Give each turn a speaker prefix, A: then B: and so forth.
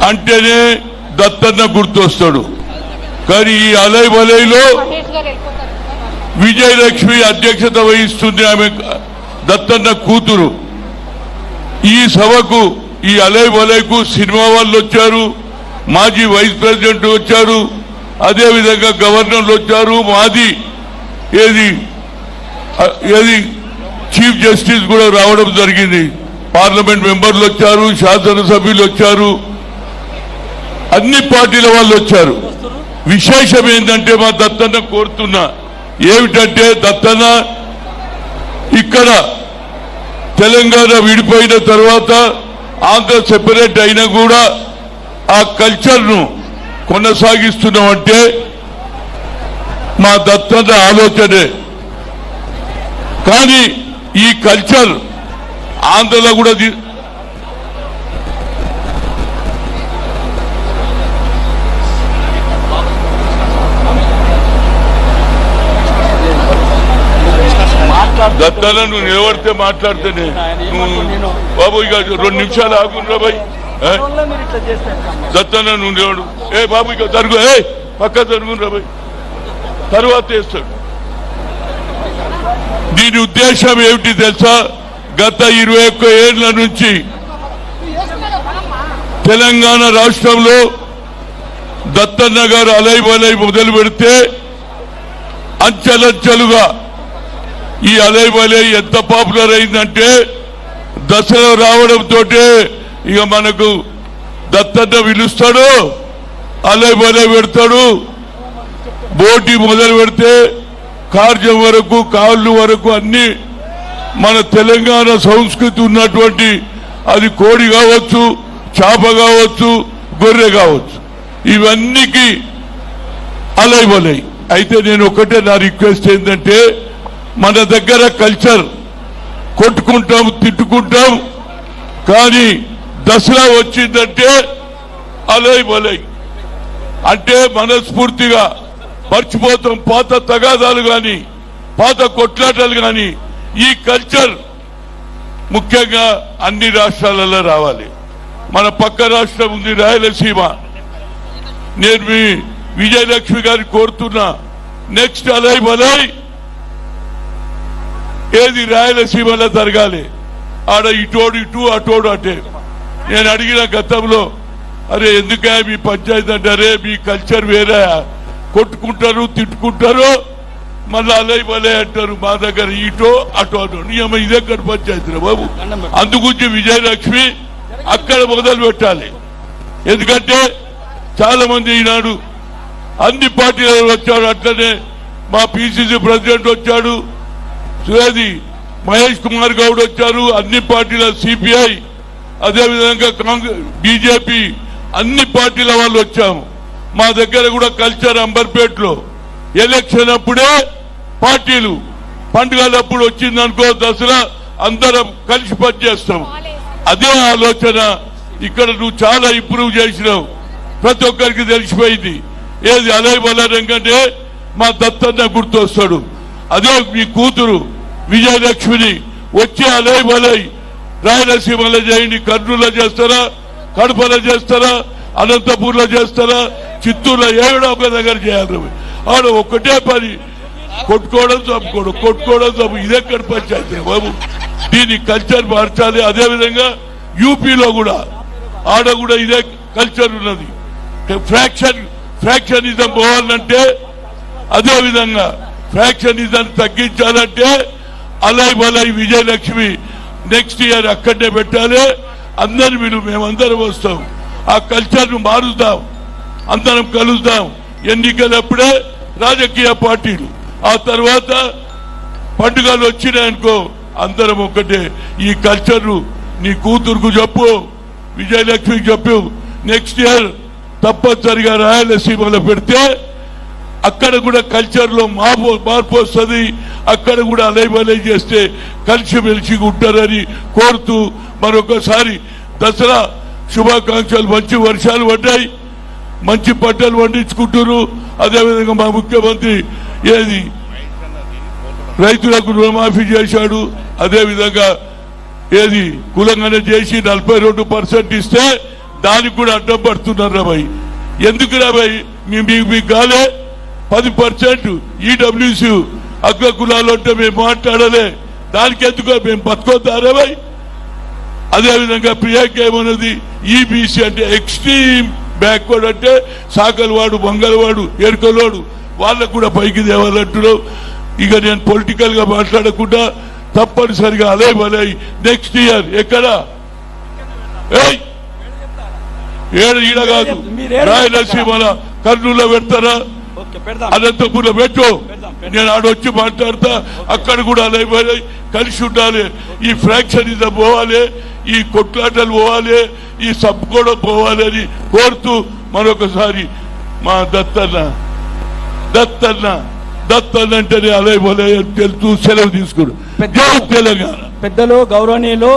A: అంటేనే దత్తన్న గుర్తొస్తాడు. కానీ ఈ అలై వలైలో విజయలక్ష్మి అధ్యక్షత వహిస్తుంది. ఆమె దత్తన్న కూతురు. ఈ సభకు ఈ అలై వలైకు సినిమా వాళ్ళు వచ్చారు, మాజీ వైస్ ప్రెసిడెంట్ వచ్చారు, అదేవిధంగా గవర్నర్లు వచ్చారు, మాది ఏది చీఫ్ జస్టిస్ కూడా రావడం జరిగింది, పార్లమెంట్ మెంబర్లు వచ్చారు, శాసనసభ్యులు వచ్చారు, అన్ని పార్టీల వాళ్ళు వచ్చారు. విశేషం ఏంటంటే మా దత్తన్న కోరుతున్నా ఏమిటంటే, దత్తన్న ఇక్కడ తెలంగాణ విడిపోయిన తర్వాత ఆంధ్ర సెపరేట్ అయినా కూడా ఆ కల్చర్ను కొనసాగిస్తున్నామంటే మా దత్తన్న ఆలోచనే. కానీ ఈ కల్చర్ ఆంధ్రలో కూడా దత్తన్న నువ్వు నిలబడితే మాట్లాడితేనే బాబు ఇక 2 నిమిషాలు ఆగుండ్రా బాయ్. దత్తన్న నువ్వు నిలబడు. బాబు ఇక జరుగు, పక్క జరుగుండ్రా బాయ్, తర్వాత వేస్తాడు. దీని ఉద్దేశం ఏమిటి తెలుసా? గత 21 ఏళ్ల నుంచి తెలంగాణ రాష్ట్రంలో దత్తన్న గారు అలై వలై మొదలు పెడితే అంచెలంచెలుగా ఈ అలై వలై ఎంత పాపులర్ అయిందంటే దసరా రావడంతో ఇక మనకు దత్తన్న పిలుస్తాడు, అలై వలై పెడతాడు. బోటి మొదలు పెడితే కార్యం వరకు, కాళ్ళు వరకు అన్ని మన తెలంగాణ సంస్కృతి ఉన్నటువంటి, అది కోడి కావచ్చు, చేప కావచ్చు, గొర్రె కావచ్చు, ఇవన్నీకి అలై వలై. అయితే నేను ఒకటే నా రిక్వెస్ట్ ఏంటంటే, మన దగ్గర కల్చర్ కొట్టుకుంటాం, తిట్టుకుంటాం, కానీ దసరా వచ్చిందంటే అలై వలై అంటే మనస్ఫూర్తిగా మర్చిపోతాం. పాత తగాదాలు కానీ, పాత కొట్లాటలు కానీ, ఈ కల్చర్ ముఖ్యంగా అన్ని రాష్ట్రాలలో రావాలి. మన పక్క రాష్ట్రం ఉంది రాయలసీమ. నేను మీ విజయలక్ష్మి గారిని కోరుతున్నా, నెక్స్ట్ అలై వలై ఏది రాయలసీమలో జరగాలి. ఆడ ఇటోడు ఇటు, అటోడు అటే. నేను అడిగిన గతంలో, అరే ఎందుకే మీ పంచాయతీ అంటే, అరే మీ కల్చర్ వేరే, కొట్టుకుంటారు, తిట్టుకుంటారు, మళ్ళీ అలై వలై అంటారు. మా దగ్గర ఇటో అటో అటో నియమ, ఇదే ఇక్కడ పంచాయతీ బాబు. అందుగురించి విజయలక్ష్మి అక్కడ మొదలు పెట్టాలి. ఎందుకంటే చాలా మంది ఈనాడు అన్ని పార్టీలలో వచ్చాడు. అట్లనే మా పిసిసి ప్రెసిడెంట్ వచ్చాడు, సురేది మహేష్ కుమార్ గౌడ్ వచ్చారు, అన్ని పార్టీల సిపిఐ, అదేవిధంగా కాంగ్రెస్, బీజేపీ, అన్ని పార్టీల వాళ్ళు వచ్చాము. మా దగ్గర కూడా కల్చర్ అంబర్పేటలో ఎలక్షన్ అప్పుడే పార్టీలు, పండుగలప్పుడు వచ్చిందనుకో దసరా అందరం కలిసి పనిచేస్తాం. అదే ఆలోచన ఇక్కడ నువ్వు చాలా ఇంప్రూవ్ చేసినావు, ప్రతి ఒక్కరికి తెలిసిపోయింది. ఏది అలై వలై ఎందుకంటే మా దత్తన్న గుర్తొస్తాడు. అదే మీ కూతురు విజయలక్ష్మిని వచ్చే అలై వలై రాయలసీమలో చేయండి. కర్నూలులో చేస్తారా, కడపలో చేస్తారా, అనంతపూర్లో చేస్తారా, చిత్తూరులో ఏడో ఒక దగ్గర చేయాలి. ఆడ ఒక్కటే పని, కొట్టుకోవడం చంపుకోవడం, కొట్టుకోవడం చంపు, ఇదెక్కడ పంచాయతీ బాబు. దీని కల్చర్ మార్చాలి. అదేవిధంగా యూపీలో కూడా ఆడ కూడా ఇదే కల్చర్ ఉన్నది. ఫ్రాక్షనిజం పోవాలంటే, అదేవిధంగా ఫ్రాక్షనిజం తగ్గించాలంటే అలై వలై విజయలక్ష్మి నెక్స్ట్ ఇయర్ అక్కడనే పెట్టాలి. అందరి మీరు మేమందరం వస్తాం, ఆ కల్చర్ను మారుద్దాం, అందరం కలుద్దాం. ఎన్నికలప్పుడే రాజకీయ పార్టీలు, ఆ తర్వాత పండుగలు వచ్చినాయనుకో అందరం ఒకటే. ఈ కల్చర్ను నీ కూతురుకు చెప్పు, విజయలక్ష్మికి చెప్పు, నెక్స్ట్ ఇయర్ తప్పనిసరిగా రాయలసీమలో పెడితే అక్కడ కూడా కల్చర్ లో మార్పు వస్తుంది. అక్కడ కూడా అలై వలై చేస్తే కలిసిమెలిసి ఉంటారని కోరుతూ మరొకసారి దసరా శుభాకాంక్షలు. మంచి వర్షాలు పడ్డాయి, మంచి పంటలు పండించుకుంటున్నారు. అదేవిధంగా మా ముఖ్యమంత్రి ఏది రైతులకు రుణమాఫీ చేశాడు. అదేవిధంగా ఏది కులంగానే చేసి 42% ఇస్తే దానికి కూడా అడ్డం పడుతున్నారు రాబాయ్. ఎందుకు రాబాయ్? మీకు కాలే 10% ఈడబ్ల్యూసీ అగ్ర కులాలు అంటే మేము మాట్లాడలే, దానికి ఎందుకో మేము బతుకొద్దారా బాయ్? అదేవిధంగా ప్రియాంక ఏమన్నది ఈబీసీ అంటే ఎక్స్ట్రీమ్ బ్యాక్వర్డ్, అంటే సాకలవాడు, మంగళవాడు, ఎరుకలోడు వాళ్ళకు కూడా పైకి తేవాలంటున్నావు. ఇక నేను పొలిటికల్ గా మాట్లాడకుండా తప్పనిసరిగా అదే భలే నెక్స్ట్ ఇయర్ ఎక్కడ ఈడ కాదు రాయలసీమల కర్నూలులో పెడతారా, అనంతపురంలో పెట్టు, నేను ఆడొచ్చి మాట్లాడతా. అక్కడ కూడా అలా కలిసి ఉండాలి. ఈ ఫ్రాక్షనిజం పోవాలి, ఈ కొట్లాటలు పోవాలి, ఈ సబ్కోవడం పోవాలి అని కోరుతూ మరొకసారి మా దత్తన్న అంటేనే అలే బలే తెలుస్తూ సెలవు తీసుకున్నాడు. తెలంగాణ
B: పెద్దలు గౌరవనీయులు